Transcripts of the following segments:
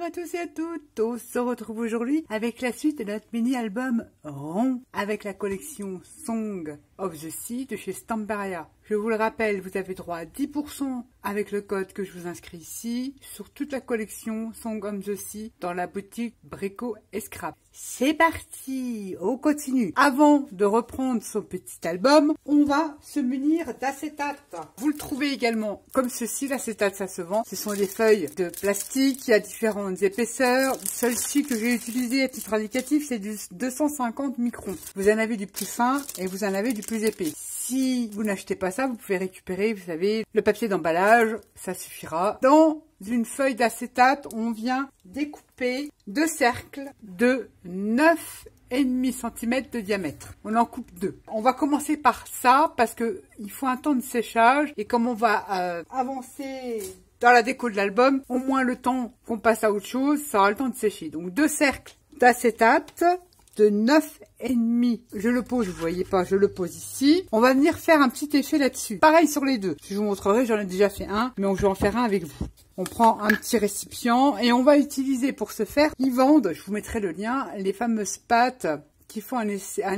à tous et à toutes, on se retrouve aujourd'hui avec la suite de notre mini-album rond avec la collection Song of the Sea de chez Stamperia. Je vous le rappelle, vous avez droit à 10% avec le code que je vous inscris ici sur toute la collection Song of the Sea dans la boutique Brico et Scrap. C'est parti, on continue. Avant de reprendre son petit album, on va se munir d'acétate. Vous le trouvez également comme ceci, l'acétate ça se vend. Ce sont des feuilles de plastique, il y a différentes épaisseurs. Celle-ci que j'ai utilisée à titre indicatif, c'est du 250 microns. Vous en avez du plus fin et vous en avez du plus épais. Si vous n'achetez pas ça, vous pouvez récupérer, vous savez, le papier d'emballage, ça suffira. Dans une feuille d'acétate, on vient découper deux cercles de 9,5 cm de diamètre. On en coupe deux. On va commencer par ça parce que il faut un temps de séchage et comme on va avancer dans la déco de l'album, au moins le temps qu'on passe à autre chose, ça aura le temps de sécher. Donc deux cercles d'acétate de 9,5. Je le pose, vous voyez pas, je le pose ici. On va venir faire un petit effet là-dessus. Pareil sur les deux. Je vous montrerai, j'en ai déjà fait un, mais je vais en faire un avec vous. On prend un petit récipient et on va utiliser pour ce faire, ils vendent, je vous mettrai le lien, les fameuses pâtes qui font un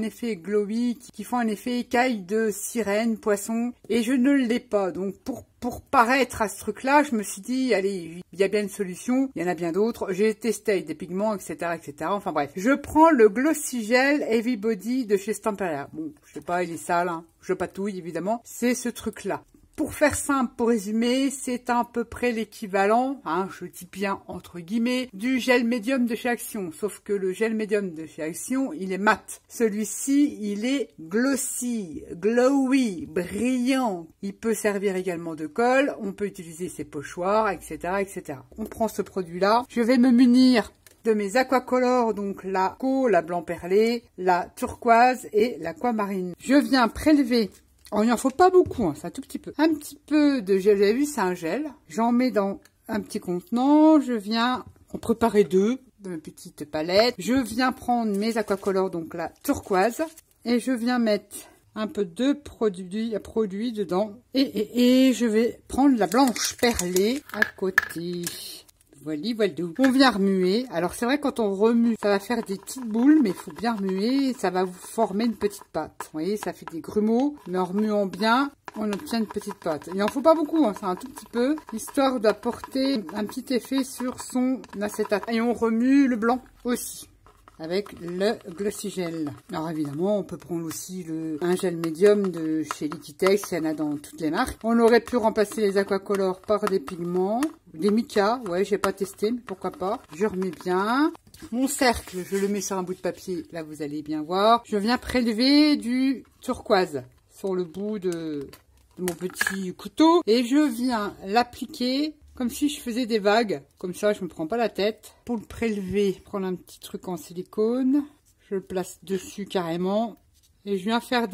effet glowy, qui font un effet écaille de sirène, poisson, et je ne l'ai pas. Donc pour paraître à ce truc-là, je me suis dit, allez, il y a bien une solution, il y en a bien d'autres. J'ai testé avec des pigments, etc., etc. Enfin bref, je prends le Glossy Gel Heavy Body de chez Stamperia. Bon, je sais pas, il est sale, hein. Je patouille évidemment. C'est ce truc-là. Pour faire simple, pour résumer, c'est à peu près l'équivalent, hein, je dis bien entre guillemets, du gel médium de chez Action. Sauf que le gel médium de chez Action, il est mat. Celui-ci, il est glossy, glowy, brillant. Il peut servir également de colle. On peut utiliser ses pochoirs, etc., etc. On prend ce produit-là. Je vais me munir de mes aquacolors, donc la la blanc perlé, la turquoise et l'aquamarine. Je viens prélever. Oh, il n'en faut pas beaucoup, hein, c'est un tout petit peu. Un petit peu de gel, vous avez vu, c'est un gel. J'en mets dans un petit contenant. Je viens en préparer deux de mes petites palettes. Je viens prendre mes aquacolors, donc la turquoise. Et je viens mettre un peu de produit dedans. Et je vais prendre la blanche perlée à côté. Voilà. On vient remuer. Alors c'est vrai quand on remue, ça va faire des petites boules, mais il faut bien remuer. Ça va vous former une petite pâte. Vous voyez, ça fait des grumeaux, mais en remuant bien, on obtient une petite pâte. Il n'en faut pas beaucoup, hein, c'est un tout petit peu, histoire d'apporter un petit effet sur son acétate. Et on remue le blanc aussi, avec le Glossy Gel. Alors évidemment, on peut prendre aussi un gel médium de chez Liquitex, il y en a dans toutes les marques. On aurait pu remplacer les aquacolors par des pigments, des mica, ouais, j'ai pas testé, mais pourquoi pas. Je remets bien. Mon cercle, je le mets sur un bout de papier, là vous allez bien voir. Je viens prélever du turquoise sur le bout de mon petit couteau et je viens l'appliquer comme si je faisais des vagues. Comme ça, je me prends pas la tête. Pour le prélever, prendre un petit truc en silicone. Je le place dessus carrément. Et je viens faire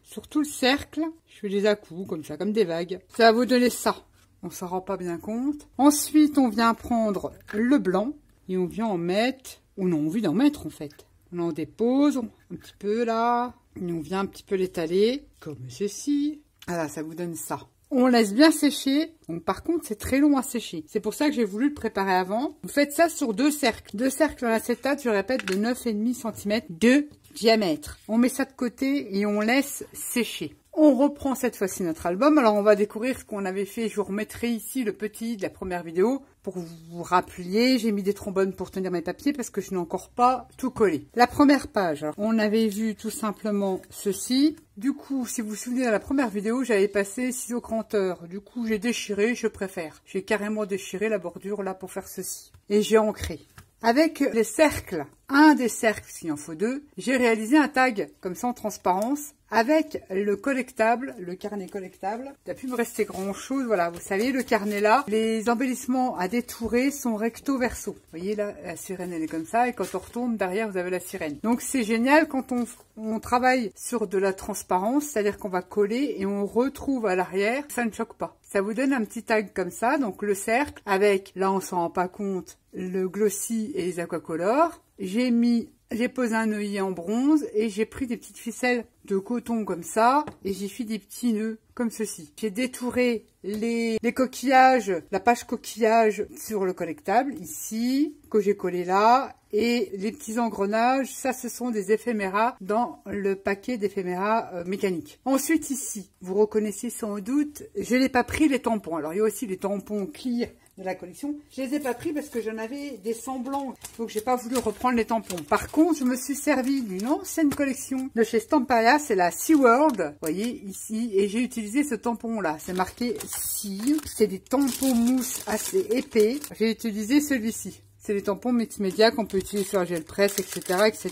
sur tout le cercle. Je fais des à-coups, comme ça, comme des vagues. Ça va vous donner ça. On s'en rend pas bien compte. Ensuite, on vient prendre le blanc. Et on vient en mettre. On a envie d'en mettre, en fait. On en dépose un petit peu là. Et on vient un petit peu l'étaler. Comme ceci. Voilà, ça vous donne ça. On laisse bien sécher. Donc, par contre, c'est très long à sécher. C'est pour ça que j'ai voulu le préparer avant. Vous faites ça sur deux cercles. Deux cercles en acétate, je répète, de 9,5 cm de diamètre. On met ça de côté et on laisse sécher. On reprend cette fois-ci notre album. Alors, on va découvrir ce qu'on avait fait. Je vous remettrai ici le petit de la première vidéo pour vous rappeler. J'ai mis des trombones pour tenir mes papiers parce que je n'ai encore pas tout collé. La première page, alors, on avait vu tout simplement ceci. Du coup, si vous vous souvenez, dans la première vidéo, j'avais passé ciseaux cranteur. Du coup, j'ai déchiré, je préfère. J'ai carrément déchiré la bordure là pour faire ceci. Et j'ai ancré. Avec les cercles, un des cercles, s'il en faut deux, j'ai réalisé un tag, comme ça en transparence, avec le collectable, le carnet collectable. Il n'a plus me rester grand chose, voilà, vous savez, le carnet là, les embellissements à détourer sont recto verso. Vous voyez là, la sirène elle est comme ça, et quand on retourne, derrière vous avez la sirène. Donc c'est génial quand on travaille sur de la transparence, c'est-à-dire qu'on va coller et on retrouve à l'arrière, ça ne choque pas. Ça vous donne un petit tag comme ça, donc le cercle, avec, là on s'en rend pas compte, le glossy et les aquacolors. J'ai mis j'ai posé un œillet en bronze et j'ai pris des petites ficelles de coton comme ça et j'ai fait des petits nœuds comme ceci. J'ai détouré les coquillages, la page coquillage sur le collectable ici, que j'ai collé là, et les petits engrenages, ça ce sont des éphéméras dans le paquet d'éphéméras mécaniques. Ensuite ici, vous reconnaissez sans doute, je n'ai pas pris les tampons. Alors il y a aussi les tampons clear de la collection. Je les ai pas pris parce que j'en avais des semblants, donc j'ai pas voulu reprendre les tampons. Par contre, je me suis servi d'une ancienne collection de chez Stamperia, c'est la SeaWorld, vous voyez ici, et j'ai utilisé ce tampon là, c'est marqué Sea, c'est des tampons mousse assez épais, j'ai utilisé celui-ci. C'est les tampons multimédia qu'on peut utiliser sur la gel presse, etc., etc.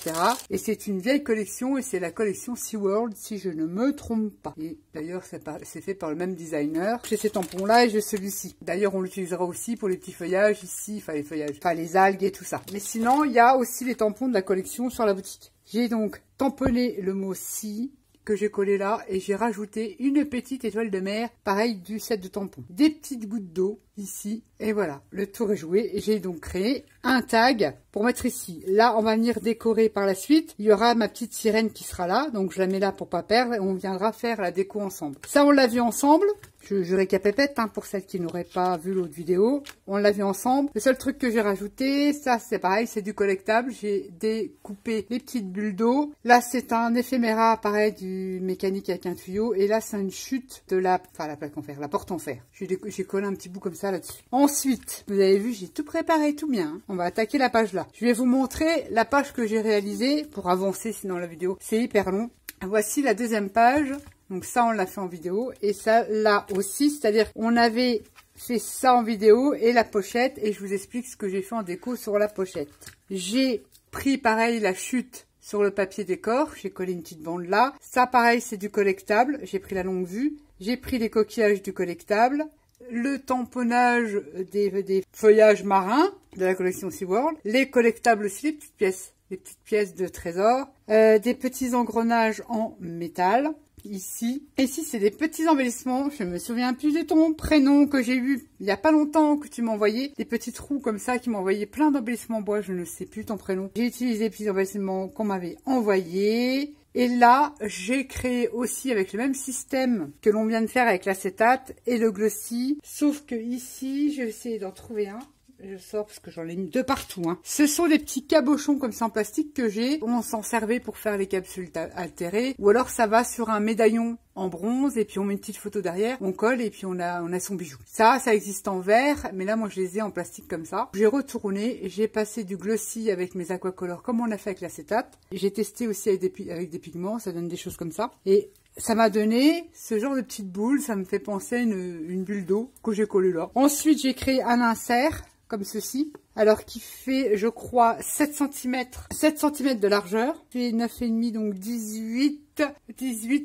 Et c'est une vieille collection et c'est la collection SeaWorld, si je ne me trompe pas. Et d'ailleurs, c'est fait par le même designer. J'ai ces tampons-là et j'ai celui-ci. D'ailleurs, on l'utilisera aussi pour les petits feuillages ici, enfin les feuillages, enfin les algues et tout ça. Mais sinon, il y a aussi les tampons de la collection sur la boutique. J'ai donc tamponné le mot Sea que j'ai collé là et j'ai rajouté une petite étoile de mer, pareil du set de tampons. Des petites gouttes d'eau ici et voilà, le tour est joué. J'ai donc créé un tag pour mettre ici. Là, on va venir décorer par la suite. Il y aura ma petite sirène qui sera là, donc je la mets là pour pas perdre et on viendra faire la déco ensemble. Ça, on l'a vu ensemble. Je récapépète hein, pour celles qui n'auraient pas vu l'autre vidéo. On l'a vu ensemble. Le seul truc que j'ai rajouté, ça c'est pareil, c'est du collectable. J'ai découpé les petites bulles d'eau. Là c'est un éphéméra pareil du mécanique avec un tuyau. Et là c'est une chute de la plaque en fer, la porte en fer. J'ai collé un petit bout comme ça là-dessus. Ensuite, vous avez vu, j'ai tout préparé, tout bien. Hein. On va attaquer la page là. Je vais vous montrer la page que j'ai réalisée pour avancer sinon la vidéo c'est hyper long. Voici la deuxième page. Donc ça, on l'a fait en vidéo. Et ça, là aussi, c'est-à-dire on avait fait ça en vidéo et la pochette. Et je vous explique ce que j'ai fait en déco sur la pochette. J'ai pris, pareil, la chute sur le papier décor. J'ai collé une petite bande là. Ça, pareil, c'est du collectable. J'ai pris la longue vue. J'ai pris les coquillages du collectable. Le tamponnage des feuillages marins de la collection SeaWorld. Les collectables aussi, les petites pièces. Les petites pièces de trésor. Des petits engrenages en métal. Ici. Ici, c'est des petits embellissements. Je me souviens plus de ton prénom que j'ai eu il y a pas longtemps que tu m'as envoyé. Des petits trous comme ça qui m'envoyaient plein d'embellissements en bois. Je ne sais plus ton prénom. J'ai utilisé les petits embellissements qu'on m'avait envoyés. Et là, j'ai créé aussi avec le même système que l'on vient de faire avec l'acétate et le glossy. Sauf que ici, je vais essayer d'en trouver un. Je sors parce que j'en ai mis de partout. Hein. Ce sont des petits cabochons comme ça en plastique que j'ai. On s'en servait pour faire les capsules altérées. Ou alors ça va sur un médaillon en bronze et puis on met une petite photo derrière. On colle et puis on a son bijou. Ça existe en verre. Mais là, moi, je les ai en plastique comme ça. J'ai retourné. J'ai passé du glossy avec mes aquacolors comme on a fait avec l'acétate. J'ai testé aussi avec des pigments. Ça donne des choses comme ça. Et ça m'a donné ce genre de petite boule. Ça me fait penser à une bulle d'eau que j'ai collée là. Ensuite, j'ai créé un insert. Comme ceci, alors qui fait, je crois, 7 cm de largeur, fait 9,5, donc 18,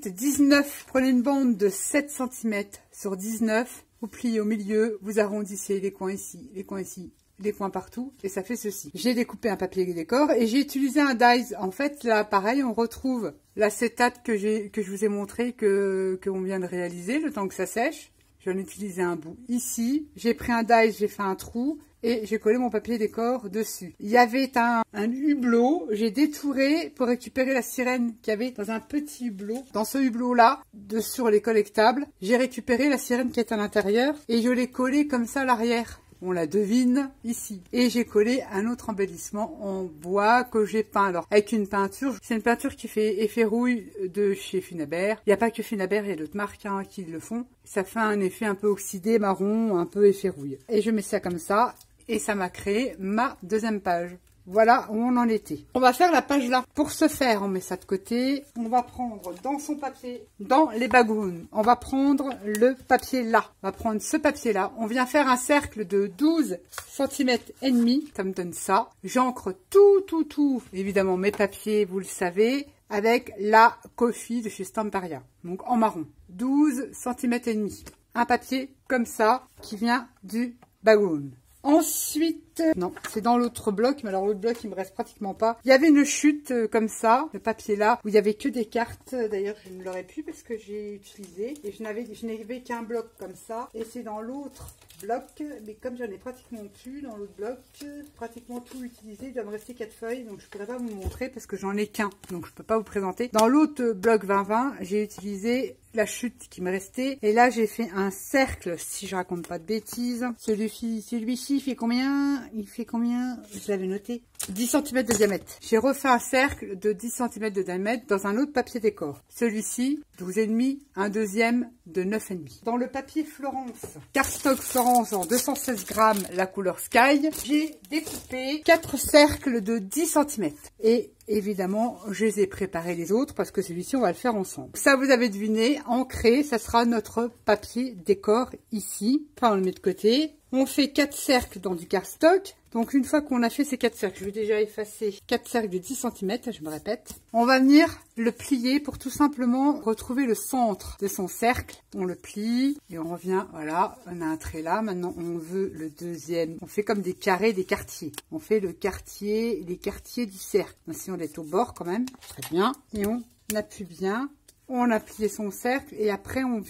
19. Prenez une bande de 7 cm sur 19, vous pliez au milieu, vous arrondissez les coins ici, les coins partout, et ça fait ceci. J'ai découpé un papier décor et j'ai utilisé un dies. En fait, là, pareil, on retrouve l'acétate que je vous ai montré qu'on vient de réaliser, le temps que ça sèche. J'en ai utilisé un bout ici. J'ai pris un dies, j'ai fait un trou. Et j'ai collé mon papier décor dessus. Il y avait un hublot. J'ai détouré pour récupérer la sirène qu'il y avait dans un petit hublot. Dans ce hublot-là, sur les collectables, j'ai récupéré la sirène qui est à l'intérieur et je l'ai collée comme ça à l'arrière. On la devine ici. Et j'ai collé un autre embellissement en bois que j'ai peint. Alors, avec une peinture, c'est une peinture qui fait effet rouille de chez Finabert. Il n'y a pas que Finabert, il y a d'autres marques hein, qui le font. Ça fait un effet un peu oxydé, marron, un peu effet rouille. Et je mets ça comme ça. Et ça m'a créé ma deuxième page. Voilà où on en était. On va faire la page là. Pour ce faire, on met ça de côté. On va prendre dans son papier, dans les bagounes, on va prendre le papier là. On va prendre ce papier là. On vient faire un cercle de 12 cm et demi. Ça me donne ça. J'encre tout. Évidemment, mes papiers, vous le savez, avec la Coffee de chez Stamperia. Donc en marron. 12 cm et demi. Un papier comme ça qui vient du bagoun. Ensuite, chute. Non, c'est dans l'autre bloc, mais alors l'autre bloc, il me reste pratiquement pas. Il y avait une chute comme ça, le papier là, où il y avait que des cartes. D'ailleurs, je ne l'aurais pu parce que j'ai utilisé. Et je n'avais qu'un bloc comme ça. Et c'est dans l'autre bloc, mais comme j'en ai pratiquement plus dans l'autre bloc, pratiquement tout utilisé, il doit me rester 4 feuilles, donc je pourrais pas vous montrer parce que j'en ai qu'un, donc je peux pas vous présenter. Dans l'autre bloc 2020, j'ai utilisé la chute qui me restait, et là j'ai fait un cercle, si je raconte pas de bêtises. Celui-ci fait combien? Il fait combien? Je l'avais noté. 10 cm de diamètre. J'ai refait un cercle de 10 cm de diamètre dans un autre papier décor. Celui-ci, 12,5, un deuxième de 9,5. Dans le papier Florence, cardstock Florence en 216 grammes, la couleur Sky, j'ai découpé 4 cercles de 10 cm. Et évidemment, je les ai préparés les autres parce que celui-ci, on va le faire ensemble. Ça, vous avez deviné, ancré, ça sera notre papier décor ici. Enfin, on le met de côté. On fait 4 cercles dans du cardstock. Donc, une fois qu'on a fait ces 4 cercles, je vais déjà effacer 4 cercles de 10 cm, je me répète. On va venir le plier pour tout simplement retrouver le centre de son cercle. On le plie et on revient, voilà, on a un trait là. Maintenant, on veut le deuxième. On fait comme des carrés, des quartiers. On fait le quartier, les quartiers du cercle. Essayons d'être au bord quand même. Très bien. Et on appuie bien. On a plié son cercle et après on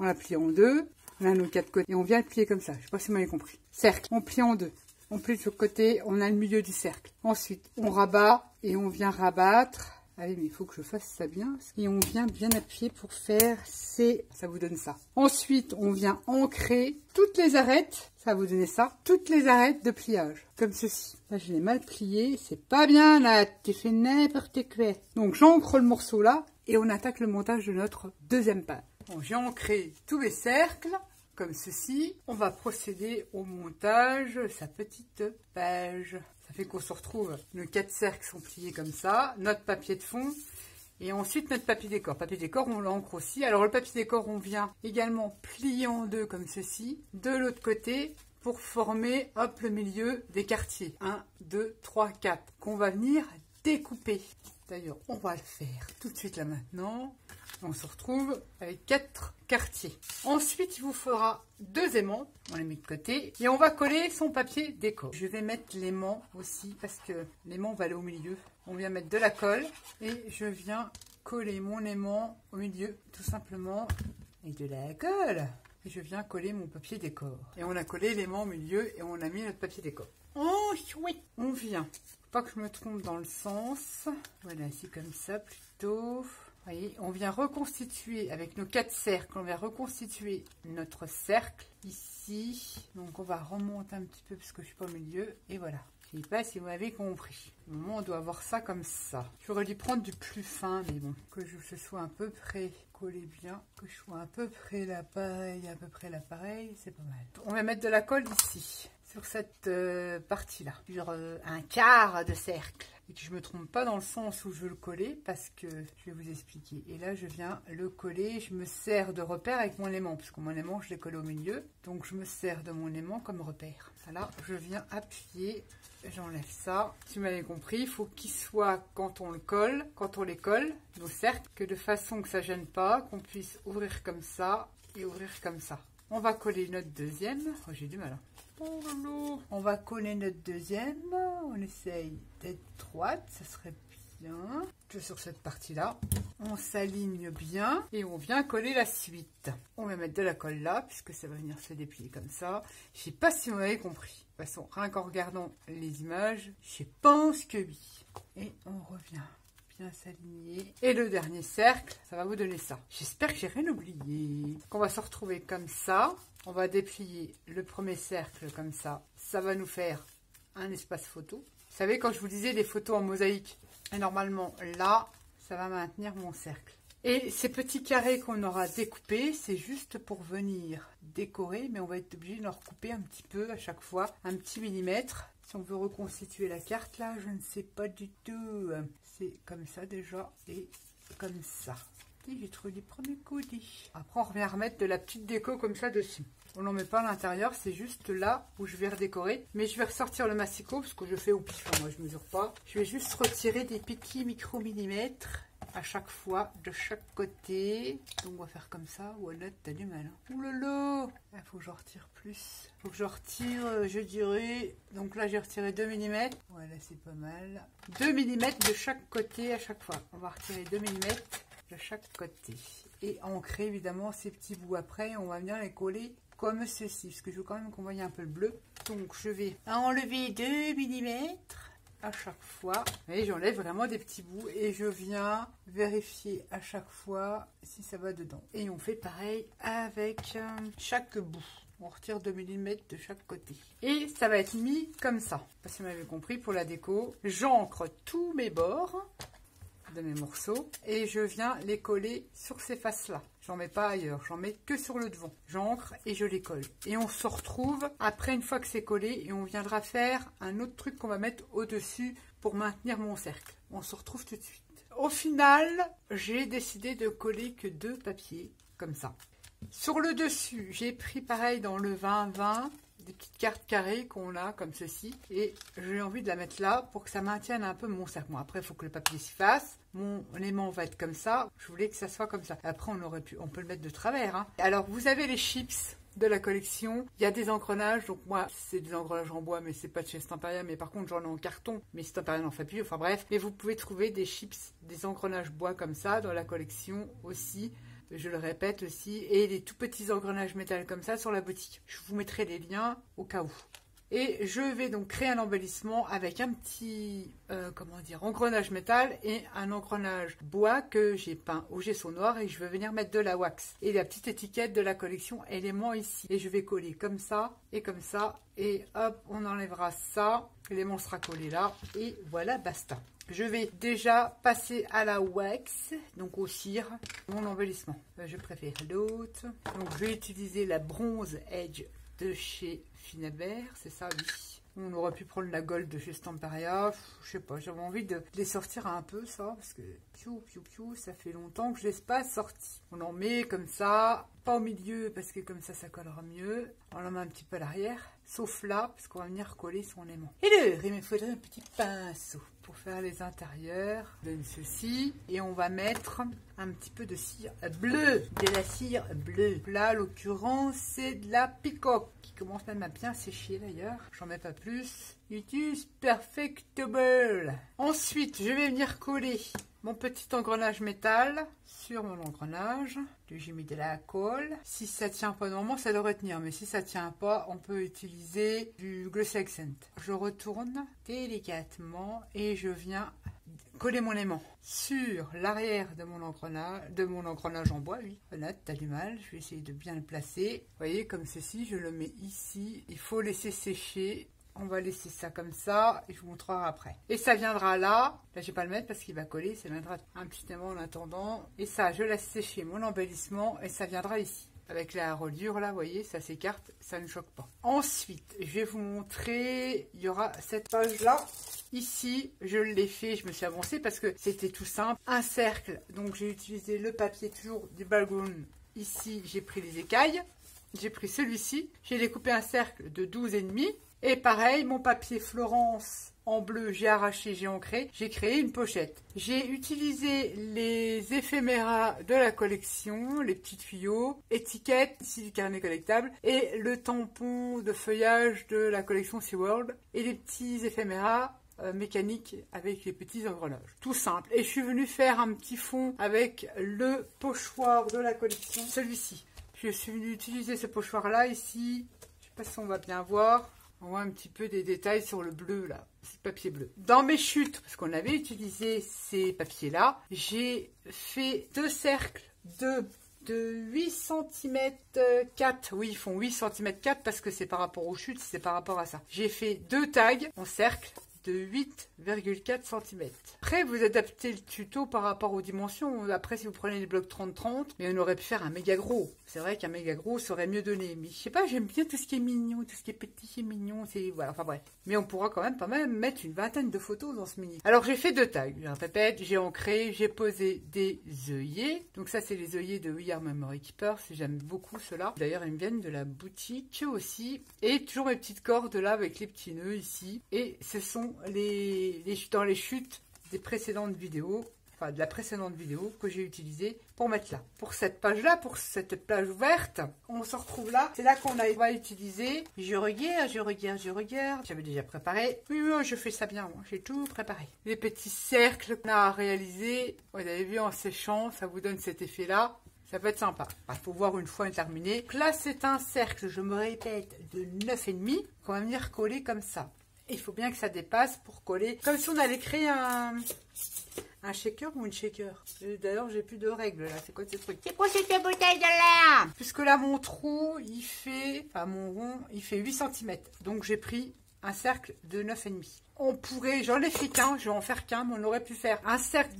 l'a plié en deux. On a nos 4 côtés et on vient le plier comme ça. Je sais pas si vous m'avez compris. Cercle, on plie en deux. On plie de l'autre côté, on a le milieu du cercle. Ensuite, on rabat et on vient rabattre. Allez, mais il faut que je fasse ça bien. Et on vient bien appuyer pour faire ça vous donne ça. Ensuite, on vient ancrer toutes les arêtes. Ça va vous donner ça. Toutes les arêtes de pliage. Comme ceci. Là, je l'ai mal plié. C'est pas bien, là. Tu fais n'importe quoi. Donc, j'ancre le morceau là. Et on attaque le montage de notre deuxième page. Bon, j'ai ancré tous mes cercles. Comme ceci, on va procéder au montage de sa petite page. Ça fait qu'on se retrouve, nos 4 cercles sont pliés comme ça, notre papier de fond, et ensuite notre papier décor. Papier décor, on l'ancre aussi. Alors le papier décor, on vient également plier en deux comme ceci, de l'autre côté, pour former, hop, le milieu des quartiers. 1, 2, 3, 4, qu'on va venir découper. D'ailleurs, on va le faire tout de suite là maintenant. On se retrouve avec 4 quartiers. Ensuite, il vous faudra 2 aimants. On les met de côté. Et on va coller son papier décor. Je vais mettre l'aimant aussi parce que l'aimant va aller au milieu. On vient mettre de la colle. Et je viens coller mon aimant au milieu, tout simplement. Et de la colle. Et je viens coller mon papier décor. Et on a collé l'aimant au milieu et on a mis notre papier décor. Ensuite, on vient. Faut pas que je me trompe dans le sens. Voilà, c'est comme ça plutôt. Vous voyez, on vient reconstituer avec nos 4 cercles, on vient reconstituer notre cercle ici. Donc on va remonter un petit peu parce que je suis pas au milieu. Et voilà. Je ne sais pas si vous m'avez compris. Au moment, on doit avoir ça comme ça. J'aurais dû prendre du plus fin, mais bon, que je sois un peu près collé bien, que je sois un peu près l'appareil, c'est pas mal. On va mettre de la colle ici, sur cette partie-là, sur un quart de cercle. Et que je ne me trompe pas dans le sens où je veux le coller, parce que je vais vous expliquer. Et là, je viens le coller, je me sers de repère avec mon aimant, parce que mon aimant, je l'ai collé au milieu. Donc, je me sers de mon aimant comme repère. Voilà, je viens appuyer, j'enlève ça. Si vous m'avez compris, il faut qu'il soit, quand on les colle, nos cercles, que de façon que ça ne gêne pas, qu'on puisse ouvrir comme ça et ouvrir comme ça. On va coller notre deuxième. Oh, j'ai du mal. Hein. Oh, on va coller notre deuxième. On essaye d'être droite, ça serait bien. Sur cette partie-là, on s'aligne bien et on vient coller la suite. On va mettre de la colle là, puisque ça va venir se déplier comme ça. Je ne sais pas si vous m'avez compris. De toute façon, rien qu'en regardant les images, je pense que oui. Et on revient bien s'aligner. Et le dernier cercle, ça va vous donner ça. J'espère que j'ai rien oublié. Donc on va se retrouver comme ça. On va déplier le premier cercle comme ça. Ça va nous faire un espace photo. Vous savez, quand je vous disais des photos en mosaïque, et normalement là, ça va maintenir mon cercle. Et ces petits carrés qu'on aura découpés, c'est juste pour venir décorer, mais on va être obligé de leur couper un petit peu à chaque fois, un petit millimètre. Si on veut reconstituer la carte là, je ne sais pas du tout. C'est comme ça déjà et comme ça. J'ai trouvé les premiers colis. Après, on revient remettre de la petite déco comme ça dessus. On n'en met pas à l'intérieur, c'est juste là où je vais redécorer. Mais je vais ressortir le massicot parce que je fais au pif. Enfin, moi, je mesure pas. Je vais juste retirer des petits micromillimètres à chaque fois de chaque côté. Donc, on va faire comme ça. Ou Annette, t'as du mal. Hein. Ouh là là, il faut que je retire plus. Faut que je retire, je dirais... Donc là, j'ai retiré 2 mm. Voilà, c'est pas mal. 2 mm de chaque côté à chaque fois. On va retirer 2 mm de chaque côté. Et ancrer, évidemment, ces petits bouts après. On va venir les coller comme ceci. Parce que je veux quand même qu'on voie un peu le bleu. Donc, je vais enlever 2 mm à chaque fois. Et j'enlève vraiment des petits bouts. Et je viens vérifier à chaque fois si ça va dedans. Et on fait pareil avec chaque bout. On retire 2 mm de chaque côté. Et ça va être mis comme ça. Parce que vous m'avez compris, pour la déco, j'ancre tous mes bords de mes morceaux et je viens les coller sur ces faces-là. J'en mets pas ailleurs, j'en mets que sur le devant. J'ancre et je les colle. Et on se retrouve après une fois que c'est collé et on viendra faire un autre truc qu'on va mettre au-dessus pour maintenir mon cercle. On se retrouve tout de suite. Au final, j'ai décidé de coller que 2 papiers comme ça. Sur le dessus, j'ai pris pareil dans le 20-20, des petites cartes carrées qu'on a comme ceci. Et j'ai envie de la mettre là pour que ça maintienne un peu mon cercle. Bon, après, il faut que le papier s'y fasse. Mon aimant va être comme ça. Je voulais que ça soit comme ça. Après, on peut le mettre de travers. Hein. Alors, vous avez les chips de la collection. Il y a des engrenages. Donc, moi, c'est des engrenages en bois, mais c'est pas de chez Stamperia. Mais par contre, j'en ai en carton. Mais Stamperia n'en fait plus. Enfin, bref. Mais vous pouvez trouver des chips, des engrenages bois comme ça dans la collection aussi. Je le répète aussi, et les tout petits engrenages métal comme ça sur la boutique. Je vous mettrai les liens au cas où. Et je vais donc créer un embellissement avec un petit engrenage métal et un engrenage bois que j'ai peint au gesso noir et je vais venir mettre de la wax. Et la petite étiquette de la collection éléments ici. Et je vais coller comme ça et hop, on enlèvera ça. L'élément sera collé là et voilà, basta. Je vais déjà passer à la wax, donc au cire, mon embellissement. Je préfère l'autre. Donc je vais utiliser la Bronze Edge de chez Finaber, c'est ça, oui. On aurait pu prendre la Gold de chez Stamperia, je sais pas, j'avais envie de les sortir un peu ça, parce que ça fait longtemps que je ne les ai pas sortis. On en met comme ça, pas au milieu parce que comme ça collera mieux. On en met un petit peu à l'arrière, sauf là, parce qu'on va venir coller son aimant. Et il me faudrait un petit pinceau pour faire les intérieurs. Je donne ceci et on va mettre un petit peu de cire bleue, de la cire bleue. Là, l'occurrence, c'est de la Peacock qui commence même à bien sécher d'ailleurs. J'en mets pas plus. It is perfectable. Ensuite, je vais venir coller mon petit engrenage métal sur mon engrenage. J'ai mis de la colle. Si ça tient pas, normalement ça devrait tenir, mais si ça tient pas, on peut utiliser du Glossy Accent. Je retourne délicatement et je viens coller mon aimant sur l'arrière de mon engrenage en bois. Oui, honnête, t'as du mal. Je vais essayer de bien le placer. Vous voyez, comme ceci, je le mets ici. Il faut laisser sécher. On va laisser ça comme ça et je vous montrerai après. Et ça viendra là. Là, je vais pas le mettre parce qu'il va coller. Ça viendra un petit aimant en attendant. Et ça, je laisse sécher mon embellissement et ça viendra ici. Avec la reliure là, vous voyez, ça s'écarte, ça ne choque pas. Ensuite, je vais vous montrer, il y aura cette page là. Ici, je l'ai fait, je me suis avancée parce que c'était tout simple. Un cercle, donc j'ai utilisé le papier toujours du Balgoon. Ici, j'ai pris les écailles. J'ai pris celui-ci. J'ai découpé un cercle de 12,5. Et pareil, mon papier Florence en bleu, j'ai arraché, j'ai ancré, j'ai créé une pochette. J'ai utilisé les éphéméras de la collection, les petits tuyaux, étiquettes, ici du carnet collectable, et le tampon de feuillage de la collection SeaWorld, et les petits éphéméras mécaniques avec les petits engrenages. Tout simple. Et je suis venue faire un petit fond avec le pochoir de la collection, celui-ci. Je suis venue utiliser ce pochoir-là ici, je sais pas si on va bien voir. On voit un petit peu des détails sur le bleu là, ce papier bleu. Dans mes chutes, parce qu'on avait utilisé ces papiers là, j'ai fait 2 cercles de 8 cm 4. Oui, ils font 8 cm 4 parce que c'est par rapport aux chutes, c'est par rapport à ça. J'ai fait 2 tags en cercle de 8,4 cm. Après, vous adaptez le tuto par rapport aux dimensions. Après, si vous prenez les blocs 30-30, mais on aurait pu faire un méga gros. C'est vrai qu'un méga gros serait mieux donné. Mais je sais pas, j'aime bien tout ce qui est mignon, tout ce qui est petit et mignon. C'est voilà, enfin bref. Mais on pourra quand même mettre une vingtaine de photos dans ce mini. Alors, j'ai fait 2 tags. Je répète, j'ai ancré, j'ai posé des œillets. Donc ça, c'est les œillets de We Are Memory Keepers. J'aime beaucoup ceux-là. D'ailleurs, ils me viennent de la boutique aussi. Et toujours mes petites cordes là avec les petits nœuds ici. Et ce sont dans les chutes des précédentes vidéos. enfin de la précédente vidéo que j'ai utilisée pour mettre là. Pour cette page-là, pour cette plage ouverte, on se retrouve là. C'est là qu'on va utiliser. Je regarde. J'avais déjà préparé. Oui, je fais ça bien, moi. J'ai tout préparé. Les petits cercles qu'on a à réaliser. Vous avez vu en séchant, ça vous donne cet effet-là. Ça peut être sympa. Il faut voir une fois terminé. Donc là, c'est un cercle, je me répète, de 9,5 qu'on va venir coller comme ça. Et il faut bien que ça dépasse pour coller. Comme si on allait créer un shaker ou une shaker. D'ailleurs, j'ai plus de règles là. C'est quoi ce truc? C'est quoi cette bouteille de l'air? Puisque là, mon trou, il fait... Enfin, mon rond, il fait 8 cm. Donc, j'ai pris un cercle de 9,5. On pourrait, j'en ai fait qu'un, je vais en faire qu'un, mais on aurait pu faire un cercle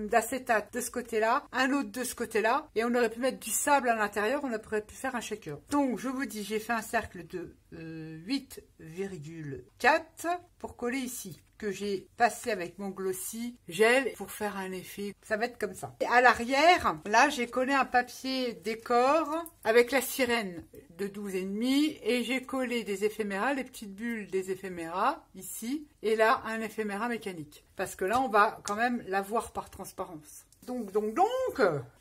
d'acétate de ce côté-là, un autre de ce côté-là, et on aurait pu mettre du sable à l'intérieur, on aurait pu faire un shaker. Donc, je vous dis, j'ai fait un cercle de 8,4 pour coller ici, que j'ai passé avec mon glossy gel pour faire un effet. Ça va être comme ça. Et à l'arrière, là, j'ai collé un papier décor avec la sirène de 12,5 et j'ai collé des éphéméras, les petites bulles des éphéméras ici, et là, un éphéméra mécanique. Parce que là, on va quand même la voir par transparence. Donc,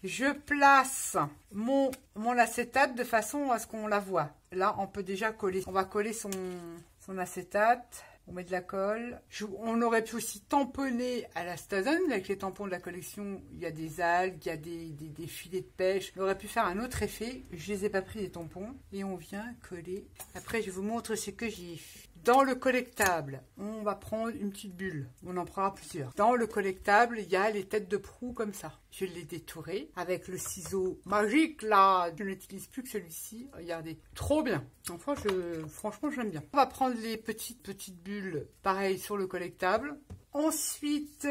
je place mon acétate de façon à ce qu'on la voit. Là, on peut déjà coller. On va coller son acétate. On met de la colle. On aurait pu aussi tamponner à la Stazen. Avec les tampons de la collection, il y a des algues, il y a des filets de pêche. On aurait pu faire un autre effet. Je les ai pas pris les tampons. Et on vient coller. Après, je vous montre ce que j'ai fait. Dans le collectable, on va prendre une petite bulle. On en prendra plusieurs. Dans le collectable, il y a les têtes de proue comme ça. Je l'ai détouré avec le ciseau magique là. Je n'utilise plus que celui-ci. Regardez, trop bien. Enfin, franchement, j'aime bien. On va prendre les petites bulles, pareil sur le collectable. Ensuite,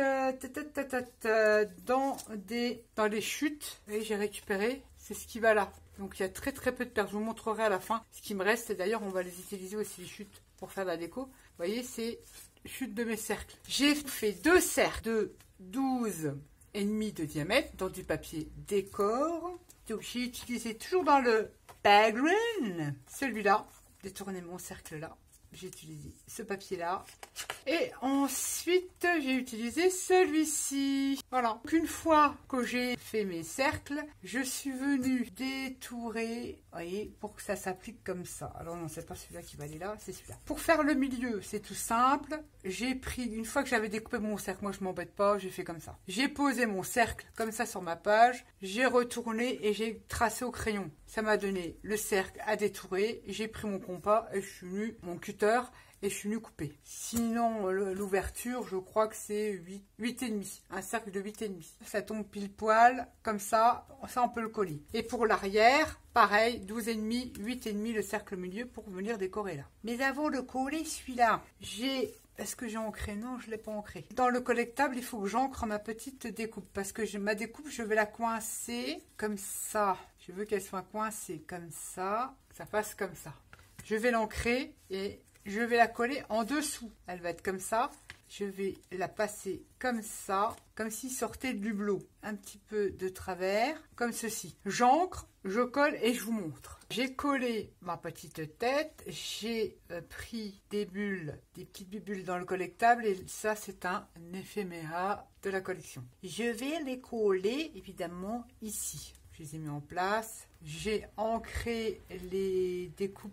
dans les chutes, et j'ai récupéré, c'est ce qui va là. Donc il y a très peu de perles. Je vous montrerai à la fin ce qui me reste. Et d'ailleurs, on va les utiliser aussi les chutes pour faire la déco. Vous voyez, c'est chute de mes cercles. J'ai fait 2 cercles de 12,5 de diamètre dans du papier décor. Donc j'ai utilisé toujours dans le background celui-là. Détourner mon cercle là. J'ai utilisé ce papier-là. Et ensuite, j'ai utilisé celui-ci. Voilà. Donc, une fois que j'ai fait mes cercles, je suis venue détourer, vous voyez, pour que ça s'applique comme ça. Alors non, c'est pas celui-là qui va aller là, c'est celui-là. Pour faire le milieu, c'est tout simple. J'ai pris, une fois que j'avais découpé mon cercle, moi je m'embête pas, j'ai fait comme ça. J'ai posé mon cercle comme ça sur ma page, j'ai retourné et j'ai tracé au crayon. Ça m'a donné le cercle à détourer. J'ai pris mon compas et je suis venu, mon cutter, et je suis venu couper. Sinon, l'ouverture, je crois que c'est 8,5. Un cercle de 8,5. Ça tombe pile poil, comme ça on peut le coller. Et pour l'arrière, pareil, 12,5, 8,5 le cercle au milieu pour venir décorer là. Mais avant de coller celui-là, est-ce que j'ai ancré? Non, je ne l'ai pas ancré. Dans le collectable, il faut que j'ancre ma petite découpe. Parce que ma découpe, je vais la coincer comme ça. Je veux qu'elle soit coincée comme ça. Que ça fasse comme ça. Je vais l'ancrer et je vais la coller en dessous. Elle va être comme ça. Je vais la passer comme ça. Comme s'il sortait du hublot. Un petit peu de travers. Comme ceci. J'ancre, je colle et je vous montre. J'ai collé ma petite tête, j'ai pris des bulles, des petites bulles dans le collectable et ça c'est un éphéméra de la collection. Je vais les coller évidemment ici. Je les ai mis en place. J'ai ancré les découpes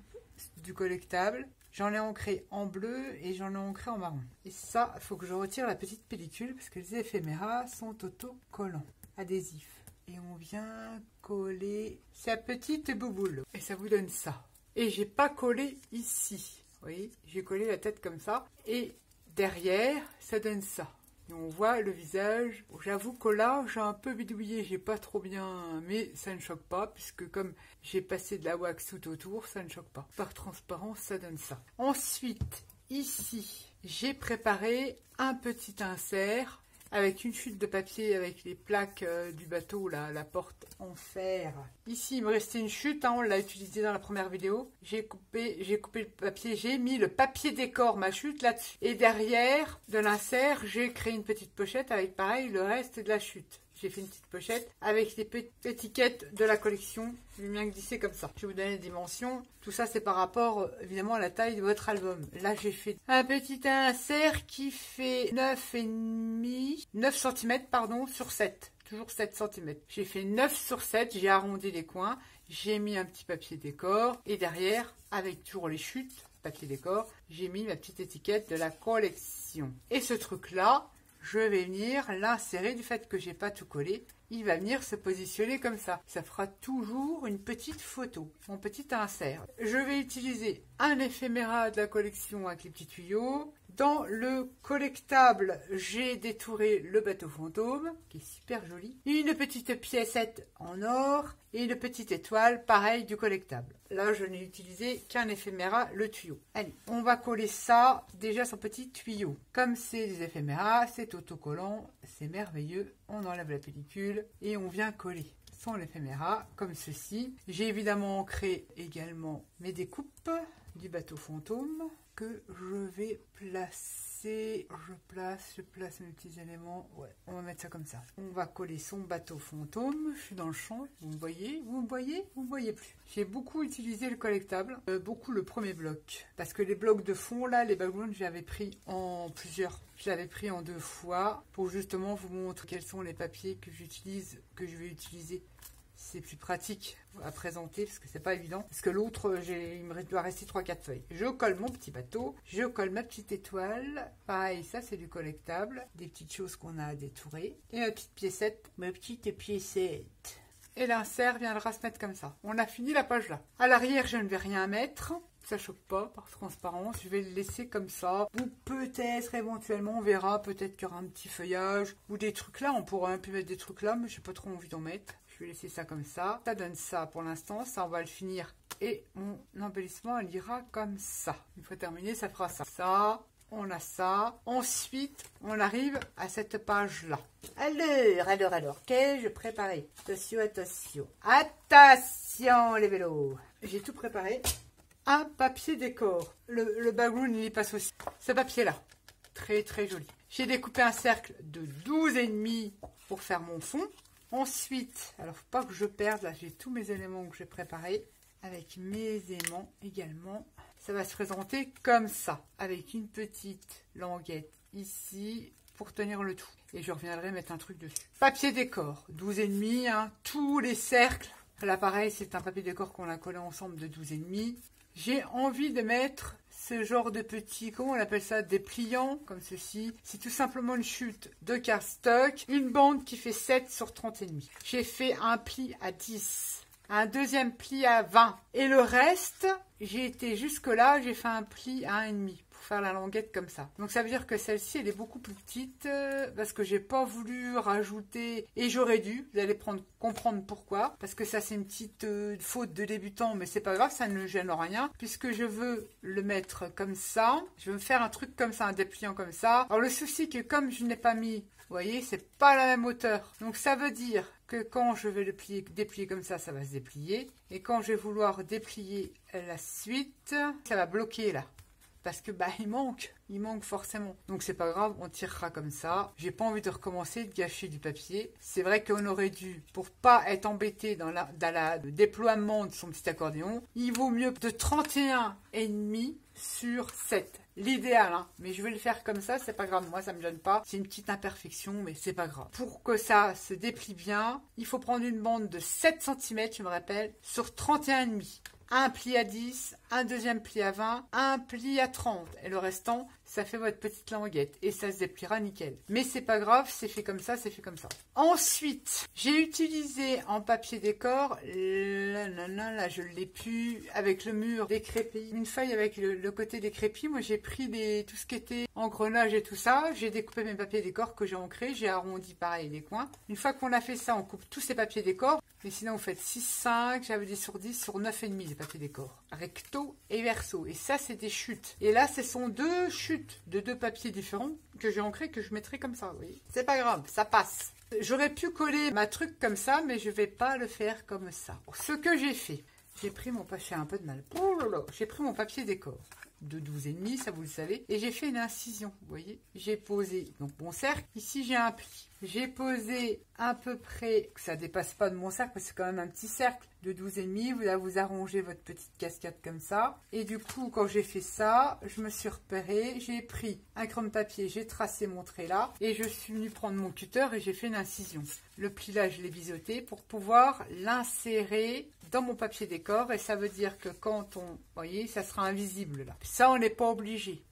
du collectable. J'en ai ancré en bleu et j'en ai ancré en marron. Et ça, il faut que je retire la petite pellicule parce que les éphéméras sont autocollants, adhésifs. Et on vient coller sa petite bouboule. Et ça vous donne ça. Et j'ai pas collé ici. Vous voyez, j'ai collé la tête comme ça. Et derrière, ça donne ça. Et on voit le visage. J'avoue que là, j'ai un peu bidouillé. J'ai pas trop bien... Mais ça ne choque pas. Puisque comme j'ai passé de la wax tout autour, ça ne choque pas. Par transparence, ça donne ça. Ensuite, ici, j'ai préparé un petit insert avec une chute de papier avec les plaques du bateau, là, la porte en fer. Ici, il me restait une chute, hein, on l'a utilisé dans la première vidéo. J'ai coupé le papier, j'ai mis le papier décor, ma chute, là-dessus. Et derrière de l'insert, j'ai créé une petite pochette avec, pareil, le reste de la chute. j'ai fait une petite pochette avec les petites étiquettes de la collection. Je vais bien glisser comme ça. Je vais vous donner les dimensions. Tout ça, c'est par rapport, évidemment, à la taille de votre album. Là, j'ai fait un petit insert qui fait 9 cm, pardon, sur 7. Toujours 7 cm. J'ai fait 9 sur 7, j'ai arrondi les coins. J'ai mis un petit papier décor. Et derrière, avec toujours les chutes, papier décor, j'ai mis ma petite étiquette de la collection. Et ce truc-là, je vais venir l'insérer du fait que j'ai pas tout collé. Il va venir se positionner comme ça. Ça fera toujours une petite photo, mon petit insert. Je vais utiliser un éphéméra de la collection avec les petits tuyaux. Dans le collectable, j'ai détouré le bateau fantôme, qui est super joli. Une petite piécette en or et une petite étoile, pareil, du collectable. Là, je n'ai utilisé qu'un éphéméra, le tuyau. Allez, on va coller ça déjà sur petit tuyau. Comme c'est des éphéméras, c'est autocollant, c'est merveilleux. On enlève la pellicule et on vient coller son éphéméra comme ceci. J'ai évidemment ancré également mes découpes du bateau fantôme que je vais placer. Je place mes petits éléments. Ouais, on va mettre ça comme ça. On va coller son bateau fantôme. Je suis dans le champ. Vous me voyez? Vous me voyez? Vous me voyez plus. J'ai beaucoup utilisé le collectable, beaucoup le premier bloc. Parce que les blocs de fond, là, les backgrounds, j'avais pris en plusieurs. Je l'avais pris en 2 fois pour justement vous montrer quels sont les papiers que j'utilise, que je vais utiliser. C'est plus pratique à présenter parce que c'est pas évident. Parce que l'autre, il me doit rester 3-4 feuilles. Je colle mon petit bateau, je colle ma petite étoile. Pareil, ça c'est du collectable. Des petites choses qu'on a à détourer. Et ma petite piécette. Ma petite piécette. Et l'insert viendra se mettre comme ça. On a fini la page là. À l'arrière, je ne vais rien mettre. Ça choque pas par transparence. Je vais le laisser comme ça. Ou peut-être, éventuellement, on verra. Peut-être qu'il y aura un petit feuillage. Ou des trucs là. On pourra un peu mettre des trucs là. Mais j'ai pas trop envie d'en mettre. Je vais laisser ça comme ça. Ça donne ça pour l'instant. Ça, on va le finir. Et mon embellissement, elle ira comme ça. Une fois terminé, ça fera ça. Ça, on a ça. Ensuite, on arrive à cette page-là. Alors, qu'ai-je préparé? Attention. Attention, les vélos. J'ai tout préparé. Un papier décor. Le background, il y passe aussi. Ce papier-là. Très, très joli. J'ai découpé un cercle de 12,5 pour faire mon fond. Ensuite, alors faut pas que je perde, là j'ai tous mes éléments que j'ai préparés, avec mes aimants également. Ça va se présenter comme ça, avec une petite languette ici pour tenir le tout. Et je reviendrai mettre un truc dessus. Papier décor, 12,5, hein, tous les cercles. Là pareil, c'est un papier décor qu'on a collé ensemble de 12,5. J'ai envie de mettre ce genre de petits, comment on appelle ça, dépliants, comme ceci. C'est tout simplement une chute de cardstock, une bande qui fait 7 sur 30,5. J'ai fait un pli à 10, un deuxième pli à 20. Et le reste, j'ai été jusque là, j'ai fait un pli à 1,5 pour faire la languette comme ça. Donc ça veut dire que celle-ci, elle est beaucoup plus petite, parce que j'ai pas voulu rajouter, et j'aurais dû, vous allez comprendre pourquoi, parce que ça c'est une petite faute de débutant, mais c'est pas grave, ça ne gêne rien, puisque je veux le mettre comme ça, je veux faire un truc comme ça, un dépliant comme ça. Alors le souci que comme je n'ai pas mis, vous voyez, c'est pas la même hauteur, donc ça veut dire que quand je vais le déplier comme ça, ça va se déplier, et quand je vais vouloir déplier la suite, ça va bloquer là. Parce que bah il manque forcément. Donc c'est pas grave, on tirera comme ça. J'ai pas envie de recommencer, de gâcher du papier. C'est vrai qu'on aurait dû, pour pas être embêté dans le déploiement de son petit accordéon, il vaut mieux de 31,5 sur 7. L'idéal, hein. Mais je vais le faire comme ça, c'est pas grave. Moi, ça me gêne pas. C'est une petite imperfection, mais c'est pas grave. Pour que ça se déplie bien, il faut prendre une bande de 7 cm, je me rappelle, sur 31,5. Un pli à 10, un deuxième pli à 20, un pli à 30. Et le restant, ça fait votre petite languette. Et ça se dépliera nickel. Mais c'est pas grave, c'est fait comme ça, c'est fait comme ça. Ensuite, j'ai utilisé en papier décor, là je l'ai pu, avec le mur décrépit. Une feuille avec le côté décrépit. Moi j'ai pris tout ce qui était engrenage et tout ça. J'ai découpé mes papiers décor que j'ai ancrés. J'ai arrondi pareil les coins. Une fois qu'on a fait ça, on coupe tous ces papiers décor. Et sinon vous faites 6, 5, j'avais dit sur 10, sur 9,5 les papiers décor. Recto et verso. Et ça c'est des chutes. Et là ce sont 2 chutes de 2 papiers différents que j'ai ancrés, que je mettrai comme ça. Vous voyez, c'est pas grave, ça passe. J'aurais pu coller ma truc comme ça, mais je vais pas le faire comme ça. Ce que j'ai fait, j'ai pris mon papier, un peu de mal. Oh là là, j'ai pris mon papier décor. de 12,5, ça vous le savez. Et j'ai fait une incision, vous voyez. J'ai posé donc mon cercle. Ici, j'ai un pli. J'ai posé à peu près, que ça dépasse pas de mon cercle, parce que c'est quand même un petit cercle de 12,5. Là, vous arrangez votre petite cascade comme ça. Et du coup, quand j'ai fait ça, je me suis repérée. J'ai pris un crayon de papier, j'ai tracé mon trait là. Et je suis venue prendre mon cutter et j'ai fait une incision. Le pli là, je l'ai biseauté pour pouvoir l'insérer dans mon papier décor. Et ça veut dire que quand on... Vous voyez, ça sera invisible là. Ça, on n'est pas obligé.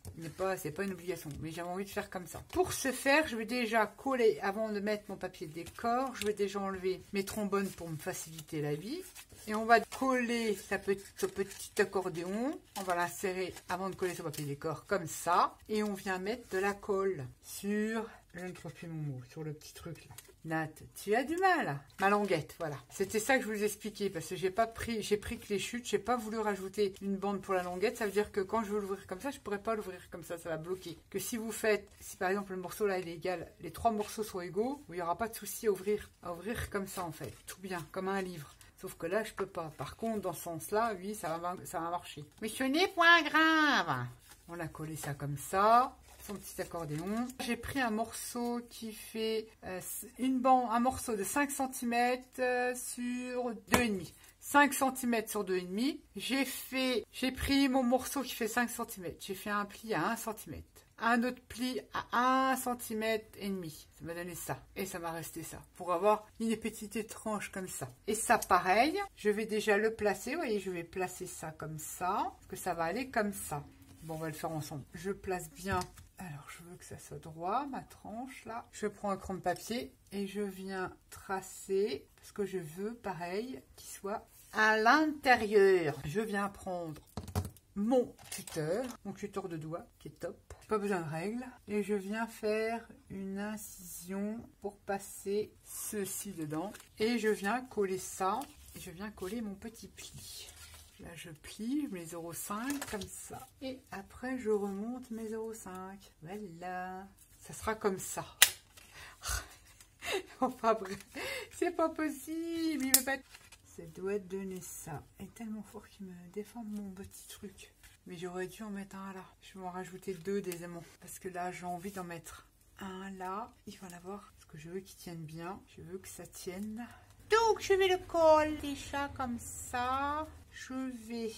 C'est pas une obligation, mais j'avais envie de faire comme ça. Pour ce faire, je vais déjà coller, avant de mettre mon papier décor, je vais déjà enlever mes trombones pour me faciliter la vie. Et on va coller ce petit accordéon. On va l'insérer avant de coller sur le papier décor comme ça. Et on vient mettre de la colle sur... Je ne trouve plus mon mot, sur le petit truc là. Nat, tu as du mal. Ma languette, voilà. C'était ça que je vous expliquais parce que j'ai pris que les chutes, j'ai pas voulu rajouter une bande pour la languette. Ça veut dire que quand je veux l'ouvrir comme ça, je pourrais pas l'ouvrir comme ça va bloquer. Que si vous faites, si par exemple le morceau là il est égal, les 3 morceaux sont égaux, il n'y aura pas de souci à ouvrir comme ça en fait. Tout bien, comme un livre. Sauf que là, je peux pas. Par contre, dans ce sens-là, oui, ça va marcher. Mais ce n'est point grave. On a collé ça comme ça. Son petit accordéon. J'ai pris un morceau qui fait un morceau de 5 cm sur 2,5. 5 cm sur 2,5. J'ai pris mon morceau qui fait 5 cm. J'ai fait un pli à 1 cm. Un autre pli à 1 cm et demi. Ça m'a donné ça. Et ça m'a resté ça. Pour avoir une petite étrange comme ça. Et ça, pareil, je vais déjà le placer. Vous voyez, je vais placer ça comme ça. Parce que ça va aller comme ça. Bon, on va le faire ensemble. Je place bien. Alors, je veux que ça soit droit, ma tranche, là. Je prends un crayon de papier et je viens tracer, parce que je veux, pareil, qu'il soit à l'intérieur. Je viens prendre mon cutter de doigt, qui est top. Pas besoin de règles. Et je viens faire une incision pour passer ceci dedans. Et je viens coller ça. Et je viens coller mon petit pli. Là, je plie, je mets 0,5 comme ça. Et après, je remonte mes 0,5. Voilà. Ça sera comme ça. Enfin bref, c'est pas possible. Il veut pas... Ça doit donner ça. Il est tellement fort qu'il me déforme mon petit truc. Mais j'aurais dû en mettre un là. Je vais en rajouter 2 des aimants. Parce que là, j'ai envie d'en mettre un là. Il va en avoir. Parce que je veux qu'il tienne bien. Je veux que ça tienne. Donc, je vais le coller déjà comme ça. Je vais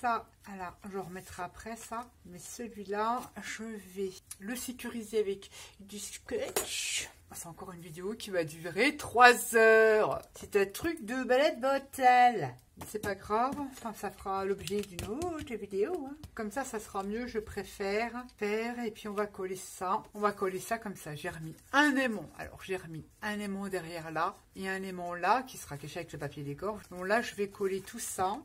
ça, alors je remettrai après ça, mais celui-là, je vais le sécuriser avec du scotch. C'est encore une vidéo qui va durer 3 heures. C'est un truc de balade bottle. C'est pas grave, enfin, ça fera l'objet d'une autre vidéo. Hein. Comme ça sera mieux, je préfère faire. Et puis on va coller ça. On va coller ça comme ça. J'ai remis un aimant. Alors j'ai remis un aimant derrière là et un aimant là qui sera caché avec le papier décor. Donc là, je vais coller tout ça.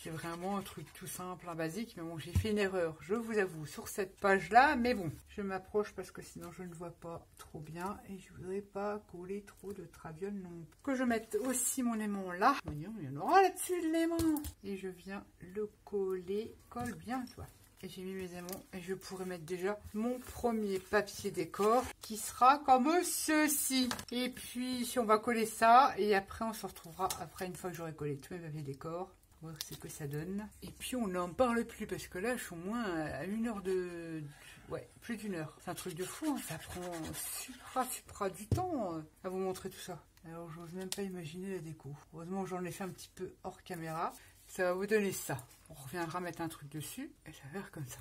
C'est vraiment un truc tout simple, basique, mais bon, j'ai fait une erreur, je vous avoue, sur cette page-là, mais bon, je m'approche parce que sinon je ne vois pas trop bien et je voudrais pas coller trop de traviole non plus. Que je mette aussi mon aimant là, il y en aura là-dessus de l'aimant, et je viens le coller, colle bien, toi. Et j'ai mis mes aimants et je pourrais mettre déjà mon premier papier décor qui sera comme ceci. Et puis, si on va coller ça, et après on se retrouvera après une fois que j'aurai collé tous mes papiers décor. Voir ce que ça donne. Et puis on n'en parle plus parce que là je suis au moins à 1 heure de... Ouais, plus d'1 heure. C'est un truc de fou, hein. Ça prend supra du temps à vous montrer tout ça. Alors j'ose même pas imaginer la déco. Heureusement j'en ai fait un petit peu hors caméra. Ça va vous donner ça. On reviendra mettre un truc dessus et ça va faire comme ça.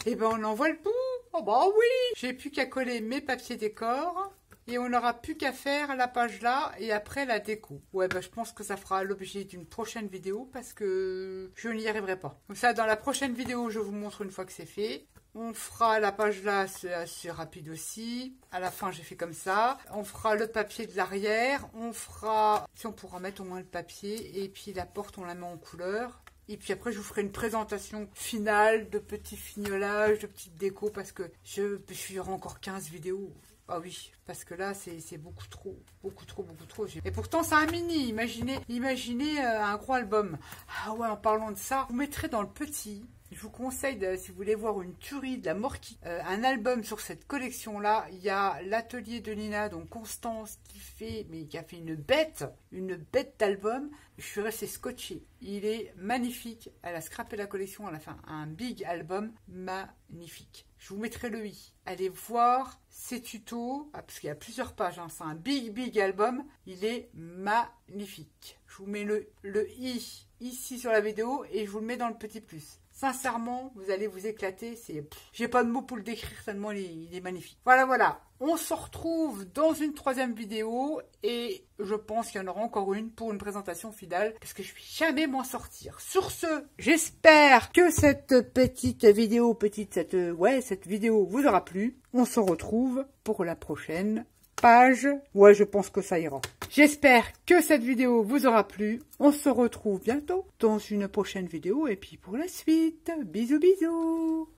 Et ben on envoie le bout. Oh bah oui. J'ai plus qu'à coller mes papiers décor. Et on n'aura plus qu'à faire la page là et après la déco. Ouais, bah je pense que ça fera l'objet d'une prochaine vidéo parce que je n'y arriverai pas. Comme ça, dans la prochaine vidéo, je vous montre une fois que c'est fait. On fera la page là, c'est assez rapide aussi. À la fin, j'ai fait comme ça. On fera le papier de l'arrière. On fera... Si on pourra mettre au moins le papier. Et puis la porte, on la met en couleur. Et puis après, je vous ferai une présentation finale de petits fignolages, de petites décos parce que je y aura encore 15 vidéos. Ah oui, parce que là, c'est beaucoup trop. Et pourtant, c'est un mini. Imaginez un gros album. Ah ouais, en parlant de ça, vous mettrez dans le petit Je vous conseille, si vous voulez voir une tuerie de la mort un album sur cette collection-là. Il y a l'atelier de Nina, donc Constance, qui a fait une bête d'album. Je suis restée scotchée. Il est magnifique. Elle a scrappé la collection. Elle a fait un big album magnifique. Je vous mettrai le i. Allez voir ses tutos, parce qu'il y a plusieurs pages. Hein. C'est un big album. Il est magnifique. Je vous mets le i ici sur la vidéo et je vous le mets dans le petit plus. Sincèrement, vous allez vous éclater. J'ai pas de mots pour le décrire tellement il est magnifique. Voilà. On se retrouve dans une troisième vidéo et je pense qu'il y en aura encore une pour une présentation finale parce que je vais jamais m'en sortir. Sur ce, j'espère que cette petite vidéo, cette vidéo vous aura plu. On se retrouve pour la prochaine page. Ouais, je pense que ça ira. J'espère que cette vidéo vous aura plu. On se retrouve bientôt dans une prochaine vidéo et puis pour la suite. Bisous.